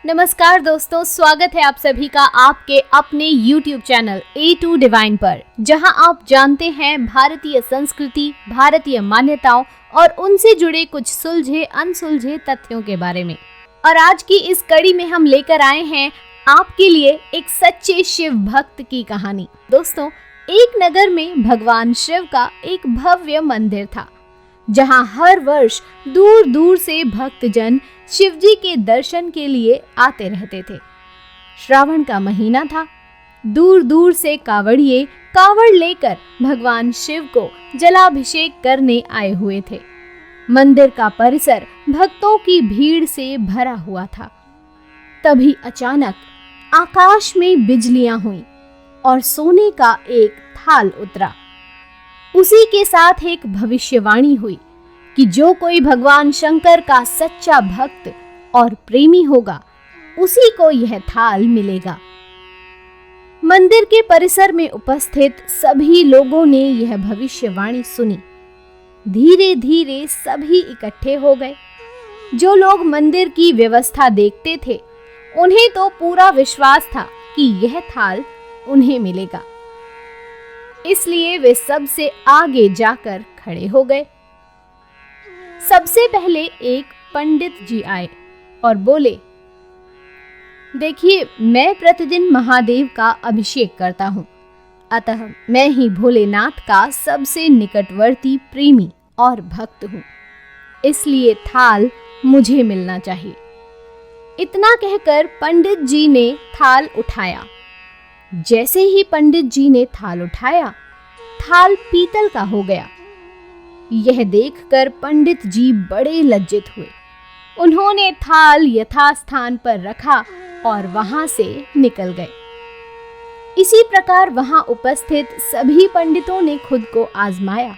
नमस्कार दोस्तों, स्वागत है आप सभी का आपके अपने YouTube चैनल A2 डिवाइन पर, जहां आप जानते हैं भारतीय संस्कृति, भारतीय मान्यताओं और उनसे जुड़े कुछ सुलझे अनसुलझे तथ्यों के बारे में। और आज की इस कड़ी में हम लेकर आए हैं आपके लिए एक सच्चे शिव भक्त की कहानी। दोस्तों, एक नगर में भगवान शिव का एक भव्य मंदिर था, जहां हर वर्ष दूर दूर से भक्तजन शिवजी के दर्शन के लिए आते रहते थे। श्रावण का महीना था। दूर दूर से कावड़िए कावड़ लेकर भगवान शिव को जलाभिषेक करने आए हुए थे। मंदिर का परिसर भक्तों की भीड़ से भरा हुआ था। तभी अचानक आकाश में बिजलियां हुईं और सोने का एक थाल उतरा। उसी के साथ एक भविष्यवाणी हुई कि जो कोई भगवान शंकर का सच्चा भक्त और प्रेमी होगा, उसी को यह थाल मिलेगा। मंदिर के परिसर में उपस्थित सभी लोगों ने यह भविष्यवाणी सुनी। धीरे धीरे सभी इकट्ठे हो गए। जो लोग मंदिर की व्यवस्था देखते थे, उन्हें तो पूरा विश्वास था कि यह थाल उन्हें मिलेगा। इसलिए वे सबसे आगे जाकर खड़े हो गए। सबसे पहले एक पंडित जी आए और बोले, देखिए, मैं प्रतिदिन महादेव का अभिषेक करता हूँ, अतः मैं ही भोलेनाथ का सबसे निकटवर्ती प्रेमी और भक्त हूँ, इसलिए थाल मुझे मिलना चाहिए। इतना कहकर पंडित जी ने थाल उठाया। जैसे ही पंडित जी ने थाल उठाया, थाल पीतल का हो गया। यह देखकर पंडित जी बड़े लज्जित हुए। उन्होंने थाल यथास्थान पर रखा और वहां से निकल गए। इसी प्रकार वहां उपस्थित सभी पंडितों ने खुद को आजमाया,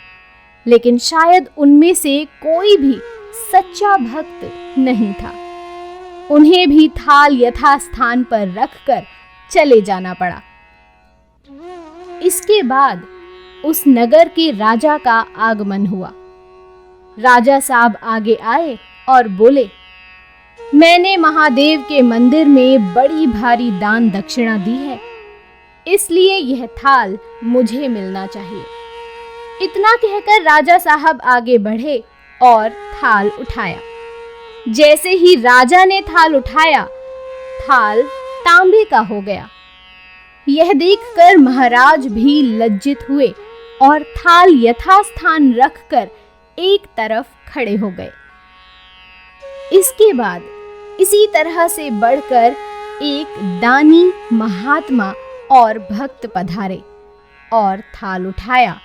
लेकिन शायद उनमें से कोई भी सच्चा भक्त नहीं था। उन्हें भी थाल यथास्थान पर रखकर चले जाना पड़ा। इसके बाद उस नगर के राजा का आगमन हुआ। राजा साहब आगे आए और बोले, मैंने महादेव के मंदिर में बड़ी भारी दान दक्षिणा दी है, इसलिए यह थाल मुझे मिलना चाहिए। इतना कहकर राजा साहब आगे बढ़े और थाल उठाया। जैसे ही राजा ने थाल उठाया, थाल तांबे का हो गया। यह देखकर महाराज भी लज्जित हुए और थाल यथास्थान रखकर एक तरफ खड़े हो गए। इसके बाद इसी तरह से बढ़कर एक दानी, महात्मा और भक्त पधारे और थाल उठाया,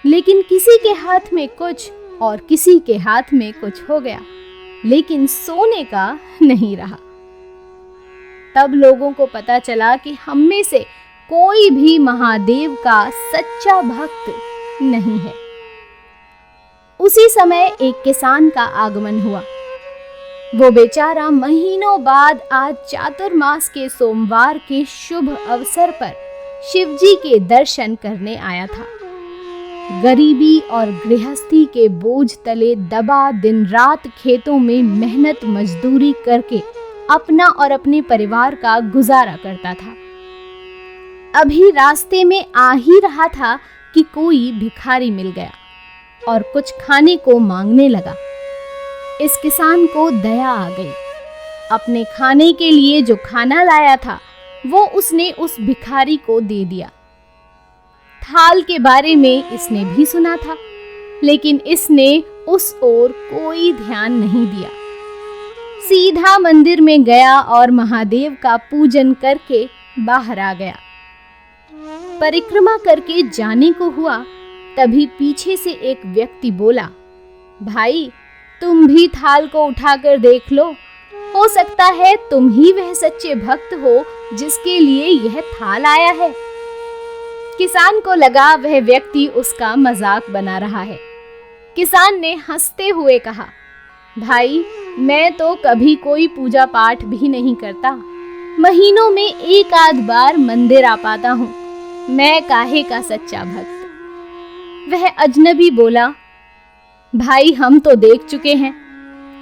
लेकिन किसी के हाथ में कुछ और किसी के हाथ में कुछ हो गया, लेकिन सोने का नहीं रहा। तब लोगों को पता चला कि हम में से कोई भी महादेव का सच्चा भक्त नहीं है। उसी समय एक किसान का आगमन हुआ। वो बेचारा महीनों बाद आज चातुर्मास के सोमवार के शुभ अवसर पर शिवजी के दर्शन करने आया था। गरीबी और गृहस्थी के बोझ तले दबा दिन रात खेतों में मेहनत मजदूरी करके अपना और अपने परिवार का गुजारा करता था। अभी रास्ते में आ ही रहा था कि कोई भिखारी मिल गया और कुछ खाने को मांगने लगा। इस किसान को दया आ गई। अपने खाने के लिए जो खाना लाया था, वो उसने उस भिखारी को दे दिया। थाल के बारे में इसने भी सुना था, लेकिन इसने उस ओर कोई ध्यान नहीं दिया। सीधा मंदिर में गया और महादेव का पूजन करके बाहर आ गया। परिक्रमा करके जाने को हुआ, तभी पीछे से एक व्यक्ति बोला, भाई, तुम भी थाल को उठाकर देख लो, हो सकता है तुम ही वह सच्चे भक्त हो जिसके लिए यह थाल आया है। किसान को लगा वह व्यक्ति उसका मजाक बना रहा है। किसान ने हंसते हुए कहा, भाई, मैं तो कभी कोई पूजा पाठ भी नहीं करता, महीनों में एक आध बार मंदिर आ पाता हूँ, मैं काहे का सच्चा भक्त। वह अजनबी बोला, भाई, हम तो देख चुके हैं,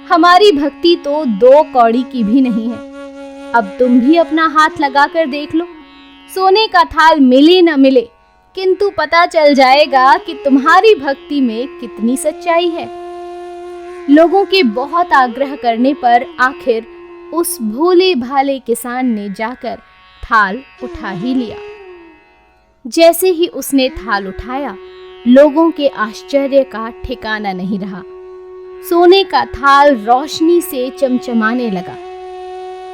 हमारी भक्ति तो 2 कौड़ी की भी नहीं है। अब तुम भी अपना हाथ लगा कर देख लो। सोने का थाल मिले न मिले, किंतु पता चल जाएगा कि तुम्हारी भक्ति में कितनी सच्चाई है। लोगों के बहुत आग्रह करने पर आखिर उस भोले भाले किसान ने जाकर थाल उठा ही लिया। जैसे ही उसने थाल उठाया, लोगों के आश्चर्य का ठिकाना नहीं रहा। सोने का थाल रोशनी से चमचमाने लगा।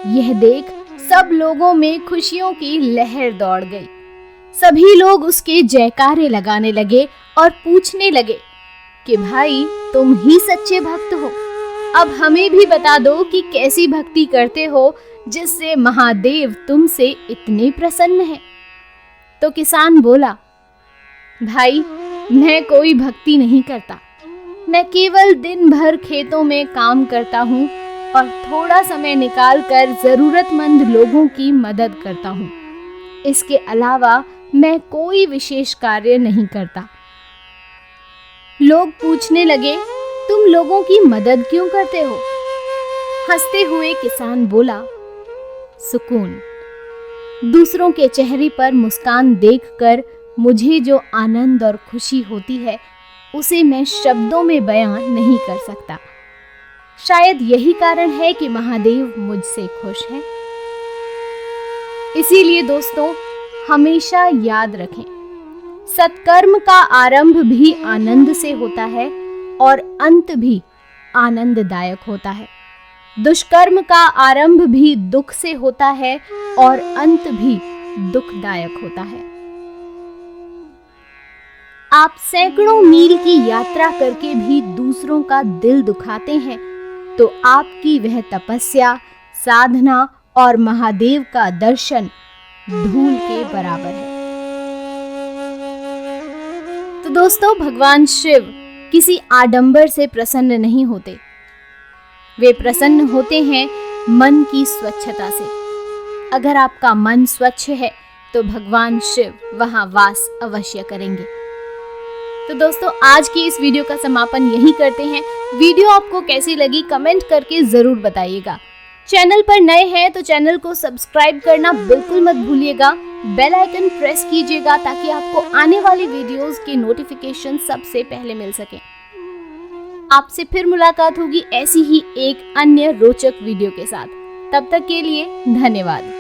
यह देख सब लोगों में खुशियों की लहर दौड़ गई। सभी लोग उसके जयकारे लगाने लगे और पूछने लगे कि भाई, तुम ही सच्चे भक्त हो। अब हमें भी बता दो कि कैसी भक्ति करते हो जिससे महादेव तुमसे इतने प्रसन्न हैं। तो किसान बोला, भाई, मैं कोई भक्ति नहीं करता। मैं केवल दिन भर खेतों में काम करता हूँ और थोड़ा समय निकालकर जरूरतमंद लोगों की मदद करता हूँ। इसके अलावा मैं कोई विशेष कार्य नहीं करता। लोग पूछने लगे, तुम लोगों की मदद क्यों करते हो? हंसते हुए किसान बोला, सुकून। दूसरों के चेहरे पर मुस्कान देखकर मुझे जो आनंद और खुशी होती है, उसे मैं शब्दों में बयां नहीं कर सकता। शायद यही कारण है कि महादेव मुझसे खुश हैं। इसीलिए दोस्तों, हमेशा याद रखें, सत्कर्म का आरंभ भी आनंद से होता है और अंत भी आनंददायक होता है। दुष्कर्म का आरंभ भी दुख से होता है और अंत भी दुखदायक होता है। आप सैकड़ों मील की यात्रा करके भी दूसरों का दिल दुखाते हैं, तो आपकी वह तपस्या, साधना और महादेव का दर्शन धूल के बराबर है। तो दोस्तों, भगवान शिव किसी आडंबर से प्रसन्न नहीं होते। वे प्रसन्न होते हैं मन की स्वच्छता से। अगर आपका मन स्वच्छ है तो भगवान शिव वहां वास अवश्य करेंगे। तो दोस्तों, आज की इस वीडियो का समापन यहीं करते हैं। वीडियो आपको कैसी लगी कमेंट करके जरूर बताइएगा। चैनल पर नए हैं तो चैनल को सब्सक्राइब करना बिल्कुल मत भूलिएगा। बेल आइकन प्रेस कीजिएगा ताकि आपको आने वाली वीडियोस के नोटिफिकेशन सबसे पहले मिल सके। आपसे फिर मुलाकात होगी ऐसी ही एक अन्य रोचक वीडियो के साथ। तब तक के लिए धन्यवाद।